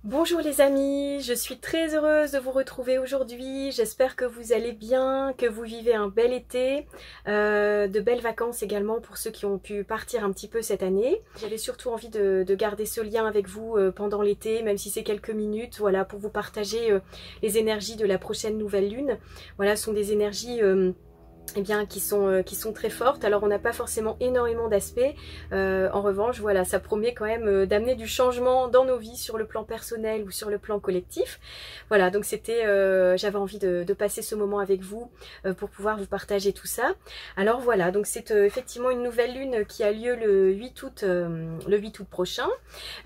Bonjour les amis, je suis très heureuse de vous retrouver aujourd'hui. J'espère que vous allez bien, que vous vivez un bel été, de belles vacances également pour ceux qui ont pu partir un petit peu cette année. J'avais surtout envie de garder ce lien avec vous pendant l'été, même si c'est quelques minutes, voilà, pour vous partager les énergies de la prochaine nouvelle lune. Voilà, ce sont des énergies eh bien, qui sont très fortes. Alors on n'a pas forcément énormément d'aspects, en revanche voilà, ça promet quand même d'amener du changement dans nos vies sur le plan personnel ou sur le plan collectif. Voilà, donc j'avais envie de passer ce moment avec vous pour pouvoir vous partager tout ça. Alors voilà, donc c'est effectivement une nouvelle lune qui a lieu le 8 août prochain,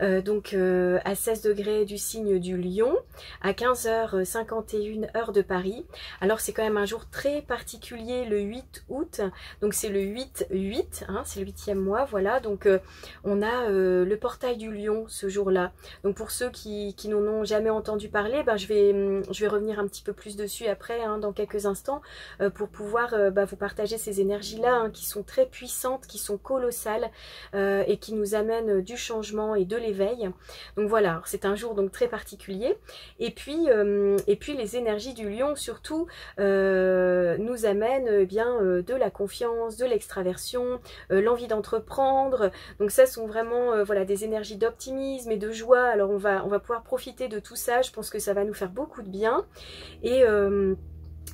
à 16 degrés du signe du Lion, à 15h51 heure de Paris. Alors c'est quand même un jour très particulier, le 8 août, donc c'est le 8-8, hein, c'est le 8e mois, voilà, donc on a le portail du Lion ce jour-là. Donc pour ceux qui n'en ont jamais entendu parler, ben, je vais revenir un petit peu plus dessus après, hein, dans quelques instants, pour pouvoir vous partager ces énergies-là, hein, qui sont très puissantes, qui sont colossales, et qui nous amènent du changement et de l'éveil. Donc voilà, c'est un jour donc très particulier. Et puis les énergies du Lion surtout nous amènent bien de la confiance, de l'extraversion, l'envie d'entreprendre. Donc ça sont vraiment voilà, des énergies d'optimisme et de joie. Alors on va pouvoir profiter de tout ça. Je pense que ça va nous faire beaucoup de bien.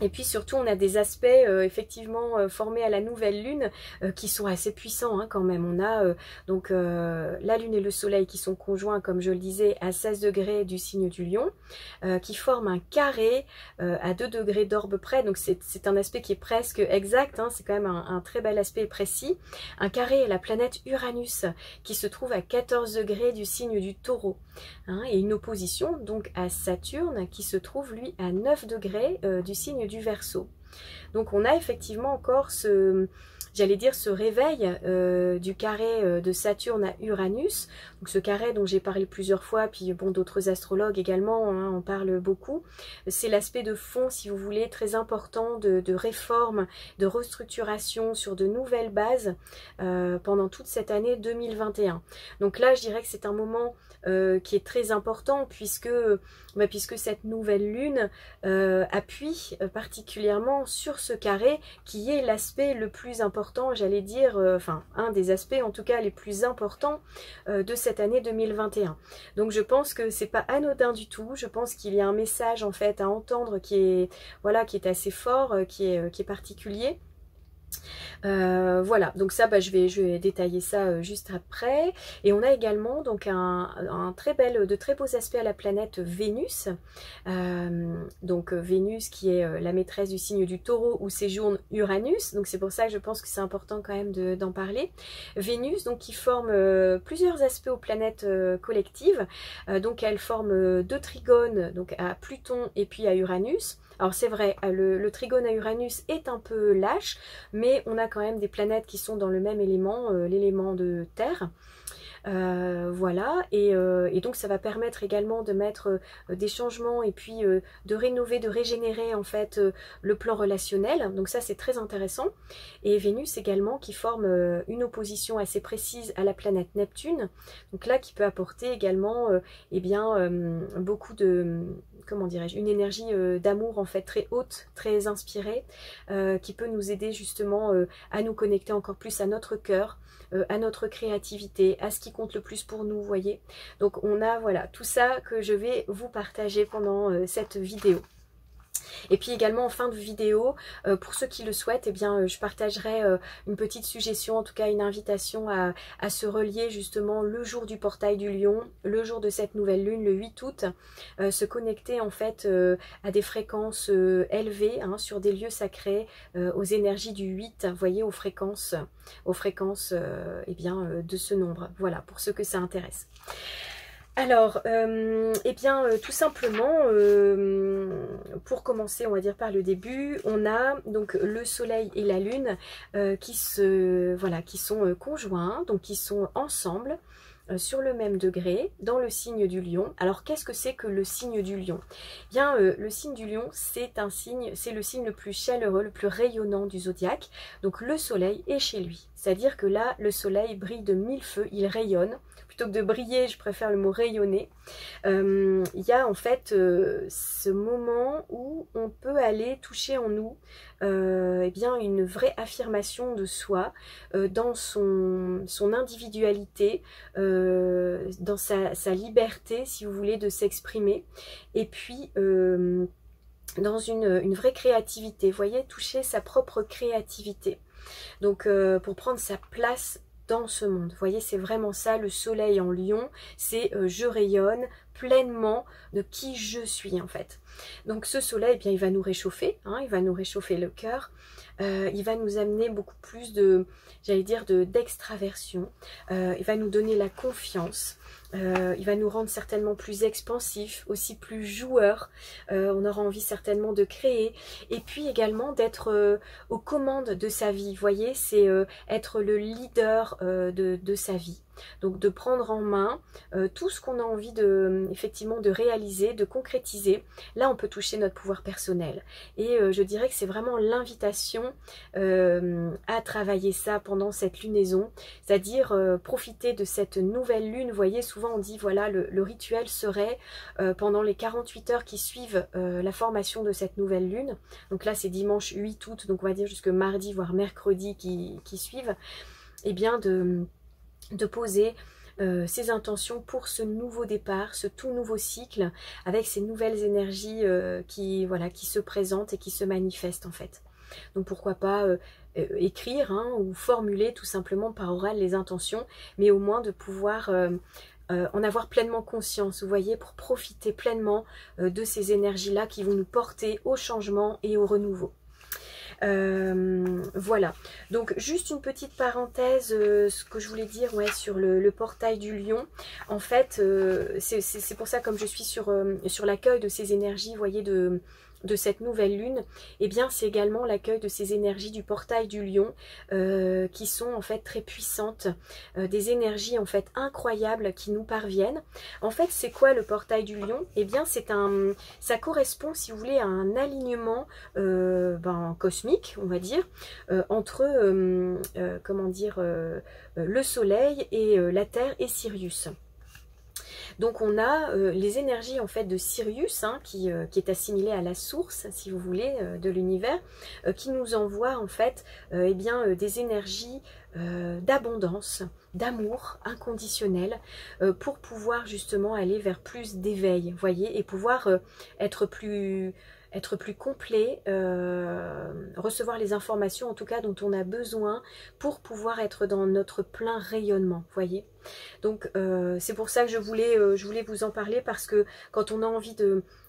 Et puis surtout on a des aspects effectivement formés à la nouvelle lune qui sont assez puissants, hein, quand même. On a la lune et le soleil qui sont conjoints, comme je le disais, à 16 degrés du signe du Lion, qui forment un carré à 2 degrés d'orbe près. Donc c'est un aspect qui est presque exact, hein, c'est quand même un très bel aspect précis. Un carré est la planète Uranus qui se trouve à 14 degrés du signe du Taureau, hein, et une opposition donc à Saturne qui se trouve lui à 9 degrés du signe du Verseau. Donc on a effectivement encore ce réveil du carré de Saturne à Uranus. Donc ce carré dont j'ai parlé plusieurs fois, puis bon, d'autres astrologues également, hein, en parlent beaucoup. C'est l'aspect de fond, si vous voulez, très important de réforme, de restructuration sur de nouvelles bases pendant toute cette année 2021. Donc là, je dirais que c'est un moment qui est très important puisque cette nouvelle lune appuie particulièrement sur ce carré qui est l'aspect le plus important, j'allais dire, enfin un des aspects en tout cas les plus importants de cette année 2021. Donc je pense que c'est pas anodin du tout, je pense qu'il y a un message en fait à entendre qui est assez fort, qui est particulier. Voilà, donc ça je vais détailler ça juste après. Et on a également donc de très beaux aspects à la planète Vénus. Vénus qui est la maîtresse du signe du Taureau où séjourne Uranus, donc c'est pour ça que je pense que c'est important quand même d'en parler. Vénus donc qui forme plusieurs aspects aux planètes collectives, donc elle forme 2 trigones donc à Pluton et puis à Uranus. Alors c'est vrai, le trigone à Uranus est un peu lâche, mais on a quand même des planètes qui sont dans le même élément, l'élément de Terre. Voilà, et donc ça va permettre également de mettre des changements et puis de rénover, de régénérer en fait le plan relationnel. Donc ça c'est très intéressant. Et Vénus également qui forme une opposition assez précise à la planète Neptune. Donc là qui peut apporter également beaucoup de, comment dirais-je, une énergie d'amour en fait très haute, très inspirée, qui peut nous aider justement à nous connecter encore plus à notre cœur, à notre créativité, à ce qui compte le plus pour nous, vous voyez. Donc on a voilà tout ça que je vais vous partager pendant cette vidéo. Et puis également en fin de vidéo, pour ceux qui le souhaitent, eh bien, je partagerai une petite suggestion, en tout cas une invitation à se relier justement le jour du portail du Lion, le jour de cette nouvelle lune, le 8 août, se connecter en fait à des fréquences élevées, hein, sur des lieux sacrés, aux énergies du 8, vous voyez, aux fréquences de ce nombre. Voilà, pour ceux que ça intéresse. Alors, tout simplement, pour commencer, on va dire par le début, on a donc le soleil et la lune qui sont conjoints, donc qui sont ensemble sur le même degré dans le signe du Lion. Alors qu'est-ce que c'est que le signe du Lion? Bien, le signe du Lion, c'est le signe le plus chaleureux, le plus rayonnant du zodiaque. Donc le soleil est chez lui, c'est-à-dire que là, le soleil brille de 1000 feux, il rayonne. plutôt que de briller, je préfère le mot rayonner. Il y a en fait ce moment où on peut aller toucher en nous eh bien une vraie affirmation de soi dans son individualité, dans sa liberté, si vous voulez, de s'exprimer, et puis dans une vraie créativité, vous voyez, toucher sa propre créativité. Donc pour prendre sa place dans ce monde. Vous voyez, c'est vraiment ça, le soleil en lion, c'est je rayonne pleinement de qui je suis en fait. Donc ce soleil, eh bien, il va nous réchauffer, hein, il va nous réchauffer le cœur, il va nous amener beaucoup plus de, j'allais dire, d'extraversion, il va nous donner la confiance, il va nous rendre certainement plus expansifs, aussi plus joueurs, on aura envie certainement de créer, et puis également d'être aux commandes de sa vie, vous voyez, c'est être le leader de sa vie. Donc de prendre en main tout ce qu'on a envie effectivement de réaliser, de concrétiser. Là on peut toucher notre pouvoir personnel. Et je dirais que c'est vraiment l'invitation à travailler ça pendant cette lunaison. C'est-à-dire profiter de cette nouvelle lune. Vous voyez, souvent on dit voilà, le rituel serait pendant les 48 heures qui suivent la formation de cette nouvelle lune. Donc là c'est dimanche 8 août, donc on va dire jusque mardi voire mercredi qui suivent. Et bien de poser ses intentions pour ce nouveau départ, ce tout nouveau cycle, avec ces nouvelles énergies qui se présentent et qui se manifestent en fait. Donc pourquoi pas écrire hein, ou formuler tout simplement par oral les intentions, mais au moins de pouvoir en avoir pleinement conscience, vous voyez, pour profiter pleinement de ces énergies-là qui vont nous porter au changement et au renouveau. Voilà, donc juste une petite parenthèse, ce que je voulais dire ouais, sur le portail du lion. En fait, c'est pour ça, comme je suis sur l'accueil de ces énergies, vous voyez, de cette nouvelle lune, et bien c'est également l'accueil de ces énergies du portail du lion qui sont en fait très puissantes, des énergies en fait incroyables qui nous parviennent. En fait, c'est quoi le portail du lion? Et bien ça correspond, si vous voulez, à un alignement cosmique, on va dire, entre comment dire, le soleil et la terre et Sirius. Donc on a les énergies en fait de Sirius, hein, qui est assimilé à la source, si vous voulez, de l'univers, qui nous envoie en fait eh bien, des énergies d'abondance, d'amour inconditionnel, pour pouvoir justement aller vers plus d'éveil, vous voyez, et pouvoir être plus complet, recevoir les informations en tout cas dont on a besoin pour pouvoir être dans notre plein rayonnement, vous voyez. Donc c'est pour ça que je voulais vous en parler, parce que quand on a envie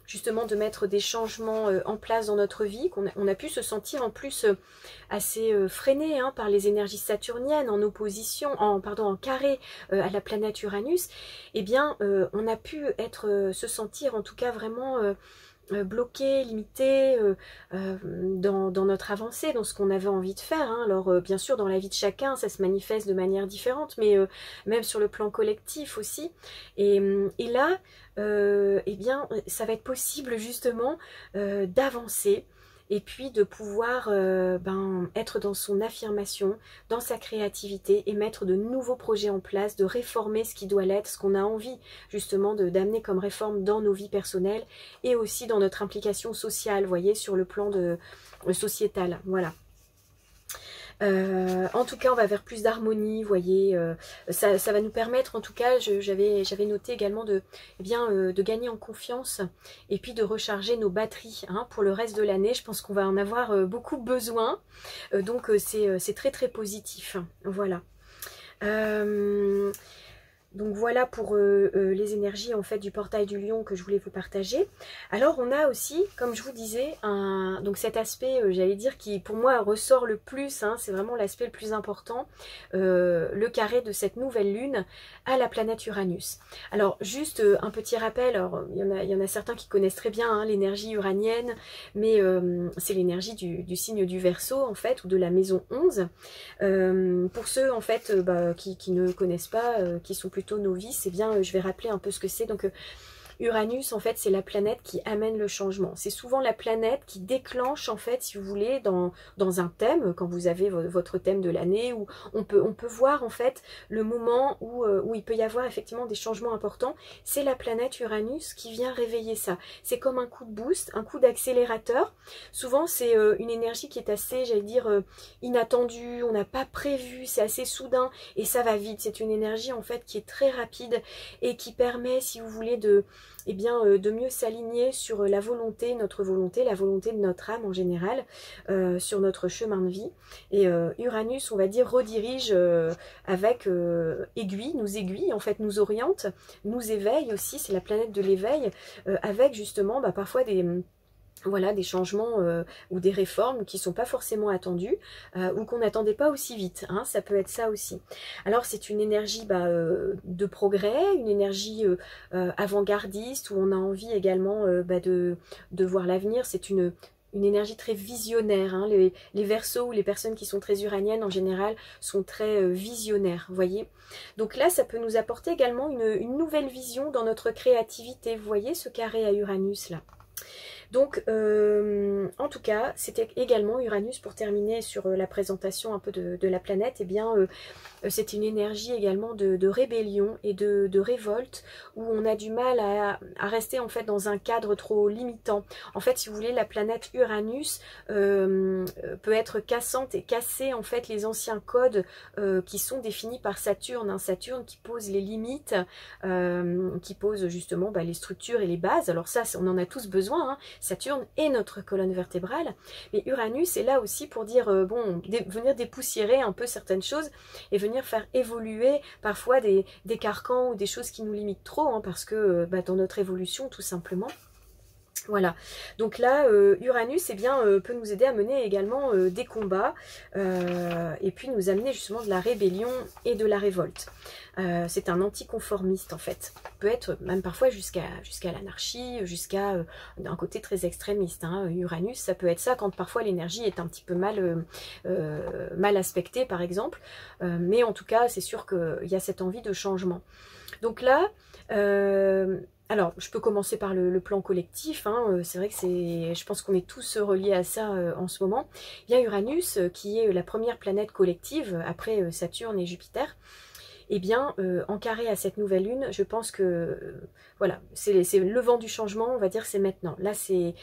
justement de mettre des changements en place dans notre vie, qu'on a pu se sentir en plus assez freiné hein, par les énergies saturniennes, en opposition, en carré à la planète Uranus, eh bien on a pu se sentir en tout cas vraiment bloqué, limité dans notre avancée, dans ce qu'on avait envie de faire. Hein. Alors bien sûr dans la vie de chacun ça se manifeste de manière différente, mais même sur le plan collectif aussi. Et là, eh bien ça va être possible justement d'avancer, et puis de pouvoir être dans son affirmation, dans sa créativité, et mettre de nouveaux projets en place, de réformer ce qui doit l'être, ce qu'on a envie justement d'amener comme réforme dans nos vies personnelles, et aussi dans notre implication sociale, vous voyez, sur le plan sociétal, voilà. En tout cas on va vers plus d'harmonie, vous voyez, ça va nous permettre, en tout cas j'avais noté également de gagner en confiance, et puis de recharger nos batteries hein, pour le reste de l'année. Je pense qu'on va en avoir beaucoup besoin, donc c'est très très positif, voilà. Donc voilà pour les énergies en fait du portail du lion que je voulais vous partager. Alors on a aussi, comme je vous disais, donc cet aspect, j'allais dire, qui pour moi ressort le plus, hein, c'est vraiment l'aspect le plus important, le carré de cette nouvelle lune à la planète Uranus. Alors juste un petit rappel, alors il y en a certains qui connaissent très bien hein, l'énergie uranienne, mais c'est l'énergie du signe du Verseau en fait, ou de la maison 11. Pour ceux en fait qui ne connaissent pas, qui sont plutôt novices, eh bien je vais rappeler un peu ce que c'est. Donc Uranus, en fait, c'est la planète qui amène le changement. C'est souvent la planète qui déclenche, en fait, si vous voulez, dans un thème, quand vous avez votre thème de l'année, où on peut voir, en fait, le moment où il peut y avoir effectivement des changements importants. C'est la planète Uranus qui vient réveiller ça. C'est comme un coup de boost, un coup d'accélérateur. Souvent, c'est une énergie qui est assez, j'allais dire, inattendue, on n'a pas prévu, c'est assez soudain, et ça va vite. C'est une énergie, en fait, qui est très rapide et qui permet, si vous voulez, de mieux s'aligner sur la volonté, la volonté de notre âme en général, sur notre chemin de vie. Et Uranus, on va dire, redirige avec aiguille, en fait, nous oriente, nous éveille aussi, c'est la planète de l'éveil, avec justement parfois voilà, des changements ou des réformes qui ne sont pas forcément attendues ou qu'on n'attendait pas aussi vite, hein, ça peut être ça aussi. Alors c'est une énergie de progrès, une énergie avant-gardiste où on a envie également de voir l'avenir. C'est une énergie très visionnaire, hein. Les Verseaux ou les personnes qui sont très uraniennes en général sont très visionnaires, vous voyez. Donc là ça peut nous apporter également une nouvelle vision dans notre créativité, vous voyez ce carré à Uranus là. Donc, en tout cas, c'était également Uranus, pour terminer sur la présentation un peu de la planète, eh bien, c'est une énergie également de rébellion et de révolte, où on a du mal à rester en fait dans un cadre trop limitant. En fait, si vous voulez, la planète Uranus peut être cassante et casser en fait les anciens codes qui sont définis par Saturne, hein. Saturne qui pose les limites, qui pose justement les structures et les bases. Alors ça, on en a tous besoin, hein. Saturne est notre colonne vertébrale, mais Uranus est là aussi pour dire, venir dépoussiérer un peu certaines choses et venir faire évoluer parfois des carcans ou des choses qui nous limitent trop, hein, parce que dans notre évolution, tout simplement. Voilà, donc là, Uranus peut nous aider à mener également des combats et puis nous amener justement de la rébellion et de la révolte. C'est un anticonformiste en fait, peut être même parfois jusqu'à l'anarchie, jusqu'à un côté très extrémiste, hein. Uranus, ça peut être ça quand parfois l'énergie est un petit peu mal aspectée par exemple, mais en tout cas c'est sûr qu'il y a cette envie de changement. Donc là, alors, je peux commencer par le plan collectif, hein. C'est vrai que je pense qu'on est tous reliés à ça en ce moment. Il y a Uranus qui est la première planète collective après Saturne et Jupiter. Eh bien, en carré à cette nouvelle lune, je pense que voilà, c'est le vent du changement, on va dire, c'est maintenant. Là, c'est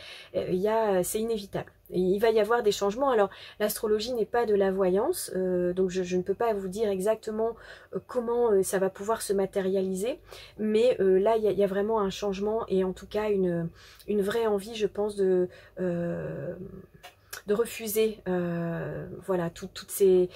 inévitable. Et il va y avoir des changements. Alors, l'astrologie n'est pas de la voyance, donc je ne peux pas vous dire exactement comment ça va pouvoir se matérialiser, mais là, il y a vraiment un changement et en tout cas une vraie envie, je pense, de refuser voilà, toutes ces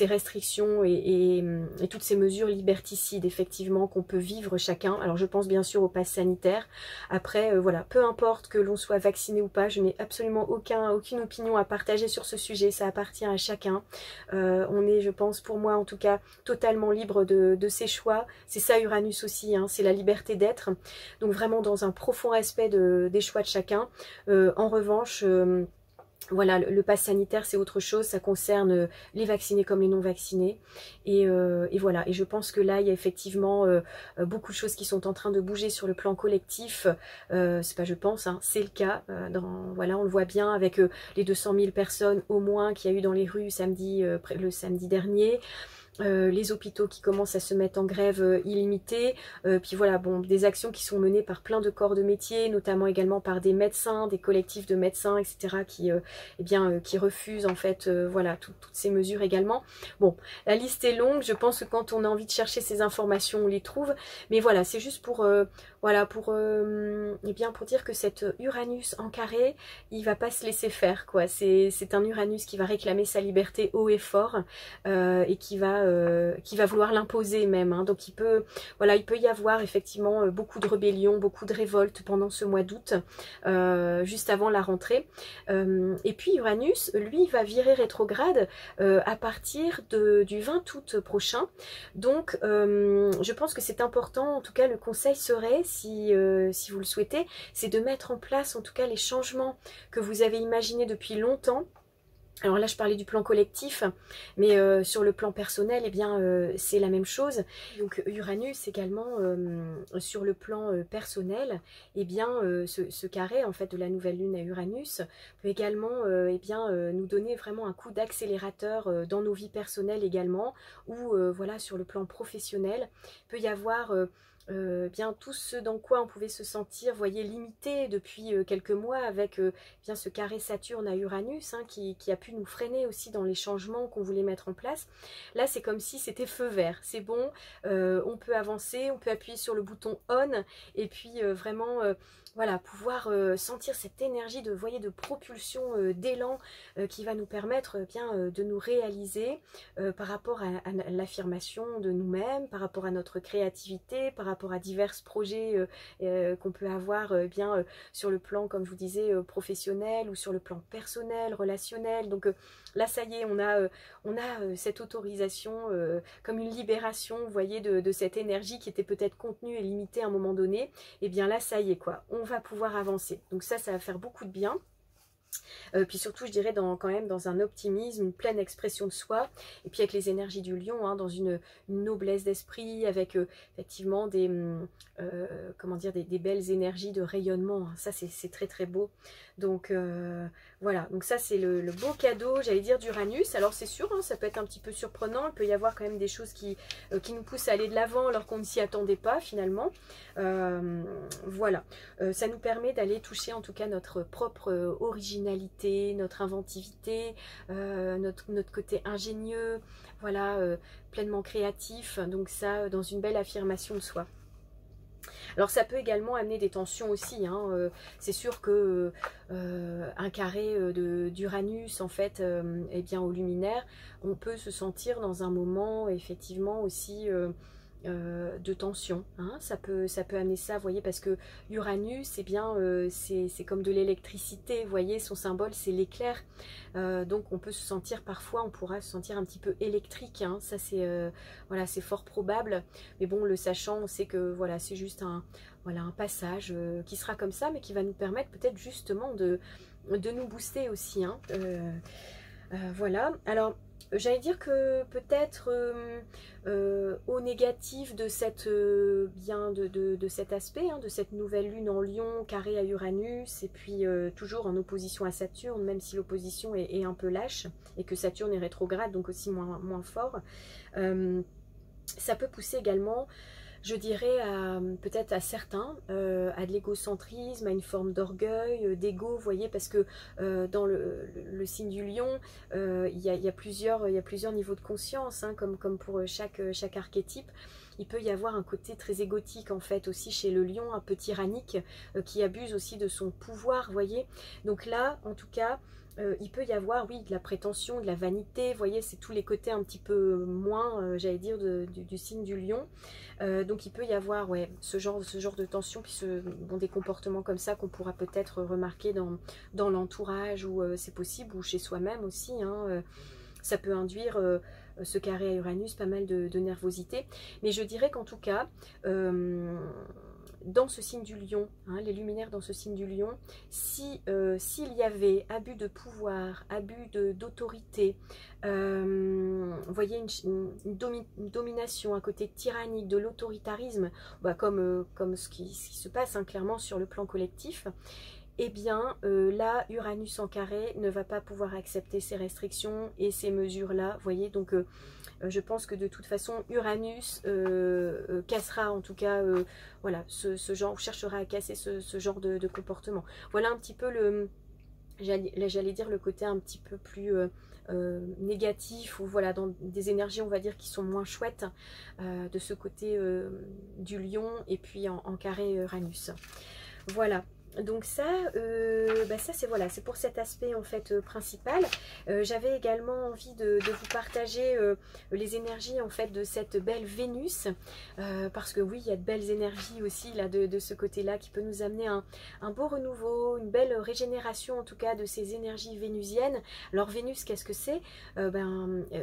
restrictions et toutes ces mesures liberticides effectivement qu'on peut vivre chacun. Alors je pense bien sûr au pass sanitaire. Après voilà, peu importe que l'on soit vacciné ou pas, je n'ai absolument aucune opinion à partager sur ce sujet, ça appartient à chacun. On est, je pense, pour moi en tout cas, totalement libre de ses choix. C'est ça Uranus aussi, hein, c'est la liberté d'être. Donc vraiment dans un profond respect des choix de chacun. En revanche, voilà, le pass sanitaire c'est autre chose, ça concerne les vaccinés comme les non vaccinés et voilà, et je pense que là il y a effectivement beaucoup de choses qui sont en train de bouger sur le plan collectif, c'est pas je pense, hein, c'est le cas, voilà, on le voit bien avec les 200 000 personnes au moins qu'il y a eu dans les rues le samedi dernier. Les hôpitaux qui commencent à se mettre en grève illimitée, puis voilà, bon, des actions qui sont menées par plein de corps de métier, notamment également par des médecins, des collectifs de médecins, etc., qui refusent en fait, voilà, toutes ces mesures également. Bon, la liste est longue, je pense que quand on a envie de chercher ces informations, on les trouve, mais voilà, c'est juste pour, voilà, pour dire que cet Uranus en carré, il va pas se laisser faire, quoi. C'est un Uranus qui va réclamer sa liberté haut et fort, et qui va vouloir l'imposer même, hein. Donc il peut y avoir effectivement beaucoup de rébellion, beaucoup de révolte pendant ce mois d'août, juste avant la rentrée. Et puis Uranus, lui, va virer rétrograde à partir du 20 août prochain. Donc je pense que c'est important, en tout cas le conseil serait, si vous le souhaitez, c'est de mettre en place en tout cas les changements que vous avez imaginés depuis longtemps, Alors là, je parlais du plan collectif, mais sur le plan personnel, eh bien, c'est la même chose. Donc Uranus également, sur le plan personnel, eh bien, ce carré en fait de la nouvelle lune à Uranus peut également, eh bien, nous donner vraiment un coup d'accélérateur dans nos vies personnelles également, ou voilà, sur le plan professionnel, il peut y avoir bien tout ce dans quoi on pouvait se sentir, voyez, limité depuis quelques mois avec bien ce carré Saturne à Uranus, hein, qui a pu nous freiner aussi dans les changements qu'on voulait mettre en place. Là, c'est comme si c'était feu vert, c'est bon, on peut avancer, on peut appuyer sur le bouton on, et puis vraiment voilà, pouvoir sentir cette énergie de, voyez, de propulsion, d'élan qui va nous permettre bien de nous réaliser par rapport à l'affirmation de nous-mêmes, par rapport à notre créativité, par rapport à divers projets qu'on peut avoir bien sur le plan, comme je vous disais, professionnel, ou sur le plan personnel, relationnel. Donc là, ça y est, on a cette autorisation comme une libération, vous voyez, de cette énergie qui était peut-être contenue et limitée à un moment donné. Et bien là, ça y est, quoi, on va pouvoir avancer. Donc ça va faire beaucoup de bien. Puis surtout, je dirais, quand même dans un optimisme, une pleine expression de soi, et puis avec les énergies du lion, hein, dans une noblesse d'esprit, avec effectivement comment dire, des belles énergies de rayonnement, hein. Ça c'est très très beau. Donc voilà, donc ça c'est le beau cadeau, j'allais dire, d'Uranus. Alors c'est sûr, hein, ça peut être un petit peu surprenant, il peut y avoir quand même des choses qui nous poussent à aller de l'avant alors qu'on ne s'y attendait pas finalement. Voilà, ça nous permet d'aller toucher en tout cas notre propre originalité, notre inventivité, notre côté ingénieux, voilà, pleinement créatif. Donc ça, dans une belle affirmation de soi. Alors ça peut également amener des tensions aussi, hein. C'est sûr que un carré d'Uranus en fait, eh bien au luminaire, on peut se sentir dans un moment effectivement aussi de tension, hein. Ça peut amener ça, vous voyez, parce que Uranus, eh bien, c'est comme de l'électricité, vous voyez, son symbole c'est l'éclair, donc on peut se sentir parfois, on pourra se sentir un petit peu électrique, hein. Ça c'est voilà, c'est fort probable, mais bon, le sachant, on sait que voilà, c'est juste un passage qui sera comme ça, mais qui va nous permettre peut-être justement de nous booster aussi, hein. Voilà, alors j'allais dire que peut-être au négatif de cette de cet aspect, hein, de cette nouvelle lune en Lion carré à Uranus, et puis toujours en opposition à Saturne, même si l'opposition est un peu lâche et que Saturne est rétrograde, donc aussi moins fort, ça peut pousser également, je dirais, peut-être à certains, à de l'égocentrisme, à une forme d'orgueil, d'ego, vous voyez, parce que dans le signe du lion, il y a plusieurs niveaux de conscience, hein, comme pour chaque archétype. Il peut y avoir un côté très égotique en fait aussi chez le lion, un peu tyrannique, qui abuse aussi de son pouvoir, vous voyez. Donc là, en tout cas, il peut y avoir, oui, de la prétention, de la vanité, vous voyez, c'est tous les côtés un petit peu moins, j'allais dire, du signe du lion. Donc il peut y avoir, ouais, ce genre de tension, puis des comportements comme ça qu'on pourra peut-être remarquer dans l'entourage, ou c'est possible, ou chez soi-même aussi, hein. Ça peut induire ce carré à Uranus pas mal de nervosité. Mais je dirais qu'en tout cas, dans ce signe du lion, hein, les luminaires dans ce signe du lion, s'il y avait abus de pouvoir, abus d'autorité, vous voyez, une domination, un côté tyrannique, de l'autoritarisme, bah, comme ce qui se passe, hein, clairement sur le plan collectif, eh bien là, Uranus en carré ne va pas pouvoir accepter ces restrictions et ces mesures-là, vous voyez, donc je pense que de toute façon, Uranus cassera, en tout cas, voilà, ce genre, cherchera à casser ce genre de comportement. Voilà un petit peu j'allais dire, le côté un petit peu plus négatif, ou voilà, dans des énergies, on va dire, qui sont moins chouettes, de ce côté du lion, et puis en carré Uranus. Voilà. Donc ça, ça c'est voilà, c'est pour cet aspect en fait principal. J'avais également envie de vous partager les énergies en fait de cette belle Vénus, parce que oui, il y a de belles énergies aussi là de ce côté-là qui peut nous amener un beau renouveau, une belle régénération en tout cas de ces énergies vénusiennes. Alors Vénus, qu'est-ce que c'est?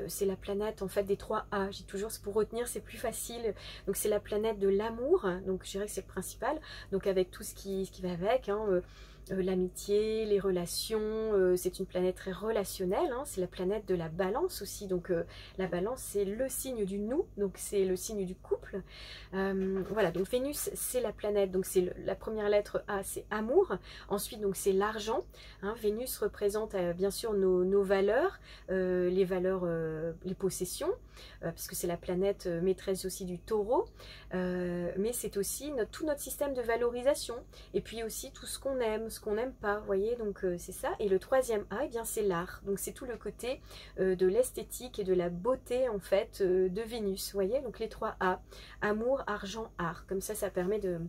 C'est la planète en fait des 3 A. J'ai toujours, pour retenir, c'est plus facile. Donc c'est la planète de l'amour, donc je dirais que c'est le principal. Donc avec tout ce qui va avec. Hein, l'amitié, les relations, c'est une planète très relationnelle, hein, c'est la planète de la balance aussi, donc la balance c'est le signe du nous, donc c'est le signe du couple. Voilà, donc Vénus c'est la planète, donc c'est la première lettre A, c'est amour, ensuite donc c'est l'argent, hein, Vénus représente bien sûr nos valeurs, les valeurs, les possessions, puisque c'est la planète maîtresse aussi du taureau, mais c'est aussi tout notre système de valorisation, et puis aussi tout ce qu'on aime, ce qu'on n'aime pas, vous voyez, donc c'est ça. Et le troisième A, eh bien c'est l'art, donc c'est tout le côté de l'esthétique et de la beauté en fait de Vénus, vous voyez, donc les trois A, amour, argent, art, comme ça permet de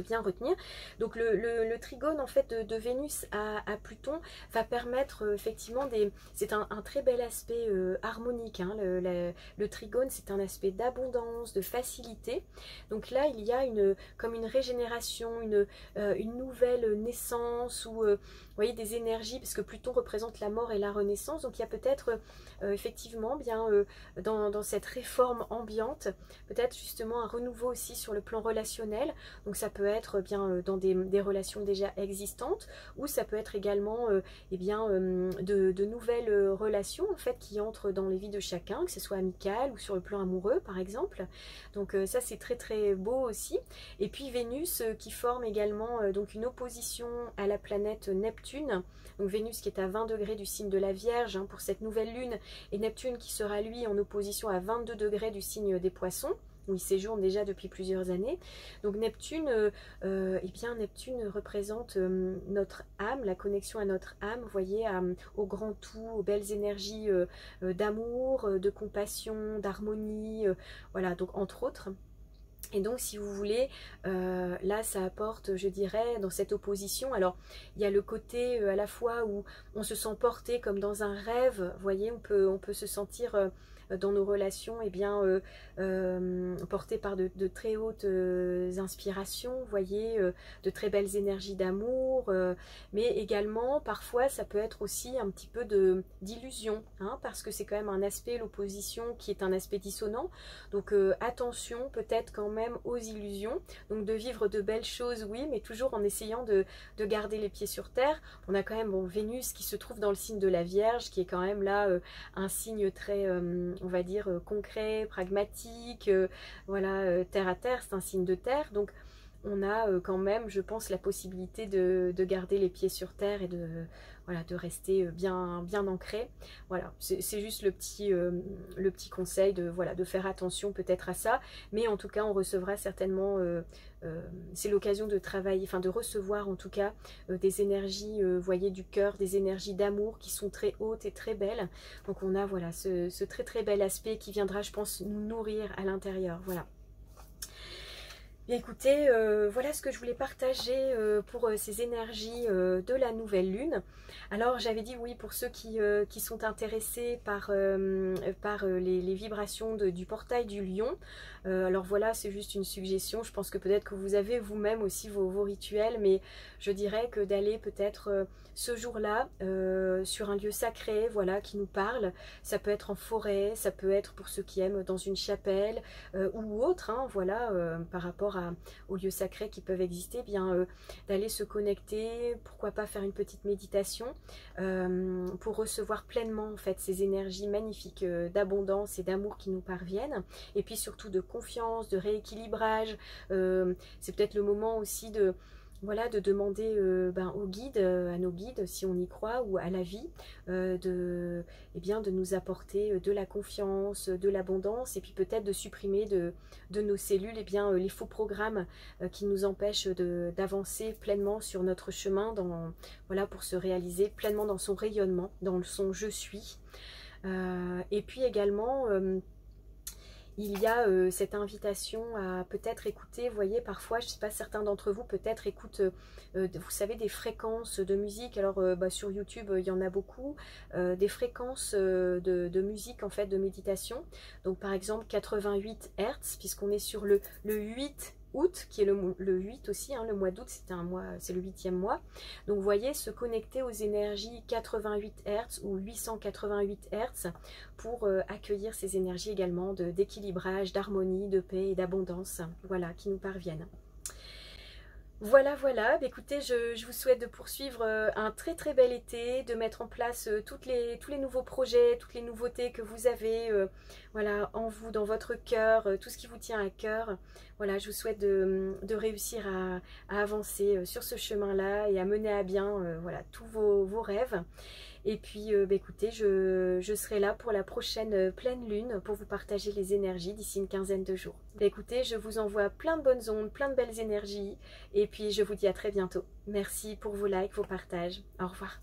bien retenir. Donc le trigone en fait de Vénus à Pluton va permettre effectivement c'est un très bel aspect harmonique, hein. Le trigone c'est un aspect d'abondance, de facilité, donc là il y a comme une régénération, une nouvelle naissance, ou vous voyez, des énergies, parce que Pluton représente la mort et la renaissance, donc il y a peut-être effectivement bien dans cette réforme ambiante, peut-être justement un renouveau aussi sur le plan relationnel, donc ça peut être bien dans des relations déjà existantes, ou ça peut être également eh bien, de nouvelles relations en fait qui entrent dans les vies de chacun, que ce soit amical ou sur le plan amoureux par exemple, donc ça c'est très très beau aussi. Et puis Vénus qui forme également donc une opposition à la planète Neptune, donc Vénus qui est à 20 degrés du signe de la Vierge, hein, pour cette nouvelle lune, et Neptune qui sera lui en opposition à 22 degrés du signe des Poissons, où il séjourne déjà depuis plusieurs années. Donc Neptune, eh bien Neptune représente notre âme, la connexion à notre âme, vous voyez, au grand tout, aux belles énergies d'amour, de compassion, d'harmonie, voilà, donc entre autres. Et donc si vous voulez, là ça apporte, je dirais, dans cette opposition, alors il y a le côté à la fois où on se sent porté comme dans un rêve, vous voyez, on peut se sentir dans nos relations, eh bien, porté par de très hautes inspirations, vous voyez, de très belles énergies d'amour, mais également parfois ça peut être aussi un petit peu d'illusion, hein, parce que c'est quand même un aspect, l'opposition, qui est un aspect dissonant, donc attention peut-être quand même aux illusions, donc de vivre de belles choses, oui, mais toujours en essayant de garder les pieds sur terre. On a quand même Vénus qui se trouve dans le signe de la Vierge, qui est quand même là un signe très on va dire concret, pragmatique, voilà, terre à terre, c'est un signe de terre, donc on a quand même, je pense, la possibilité de garder les pieds sur terre et voilà, de rester bien ancré. Voilà, c'est juste le petit conseil voilà, de faire attention peut-être à ça, mais en tout cas on recevra certainement, c'est l'occasion de travailler, enfin de recevoir en tout cas des énergies, voyez, du cœur, des énergies d'amour qui sont très hautes et très belles. Donc on a voilà ce très très bel aspect qui viendra, je pense, nous nourrir à l'intérieur. Voilà. Bien, écoutez, voilà ce que je voulais partager pour ces énergies de la nouvelle lune. Alors j'avais dit oui, pour ceux qui sont intéressés par les vibrations du portail du lion. Alors voilà, c'est juste une suggestion. Je pense que peut-être que vous avez vous-même aussi vos rituels, mais je dirais que d'aller peut-être ce jour-là sur un lieu sacré, voilà, qui nous parle. Ça peut être en forêt, ça peut être pour ceux qui aiment dans une chapelle ou autre, hein, voilà, par rapport aux lieux sacrés qui peuvent exister, bien d'aller se connecter, pourquoi pas faire une petite méditation pour recevoir pleinement en fait ces énergies magnifiques d'abondance et d'amour qui nous parviennent, et puis surtout de confiance, de rééquilibrage. C'est peut-être le moment aussi voilà, de demander au guide, à nos guides, si on y croit, ou à la vie, de nous apporter de la confiance, de l'abondance, et puis peut-être de supprimer de nos cellules les faux programmes qui nous empêchent d'avancer pleinement sur notre chemin, voilà, pour se réaliser pleinement dans son rayonnement, dans son je suis. Et puis également il y a cette invitation à peut-être écouter, vous voyez, parfois, je ne sais pas, certains d'entre vous peut-être écoutent, vous savez, des fréquences de musique. Alors sur YouTube, il y en a beaucoup, des fréquences de musique, en fait, de méditation. Donc par exemple 88 Hz, puisqu'on est sur le 8 août, qui est le 8 aussi, hein, le mois d'août, c'est le 8e mois. Donc vous voyez, se connecter aux énergies 88 Hz ou 888 Hz pour accueillir ces énergies également d'équilibrage, d'harmonie, de paix et d'abondance, voilà, qui nous parviennent. Voilà, bah, écoutez, je vous souhaite de poursuivre un très bel été, de mettre en place tous les nouveaux projets, toutes les nouveautés que vous avez voilà, en vous, dans votre cœur, tout ce qui vous tient à cœur. Voilà, je vous souhaite de réussir à avancer sur ce chemin-là et à mener à bien voilà, tous vos rêves. Et puis, bah, écoutez, je serai là pour la prochaine pleine lune pour vous partager les énergies d'ici une quinzaine de jours. Bah, écoutez, je vous envoie plein de bonnes ondes, plein de belles énergies. Et puis, je vous dis à très bientôt. Merci pour vos likes, vos partages. Au revoir.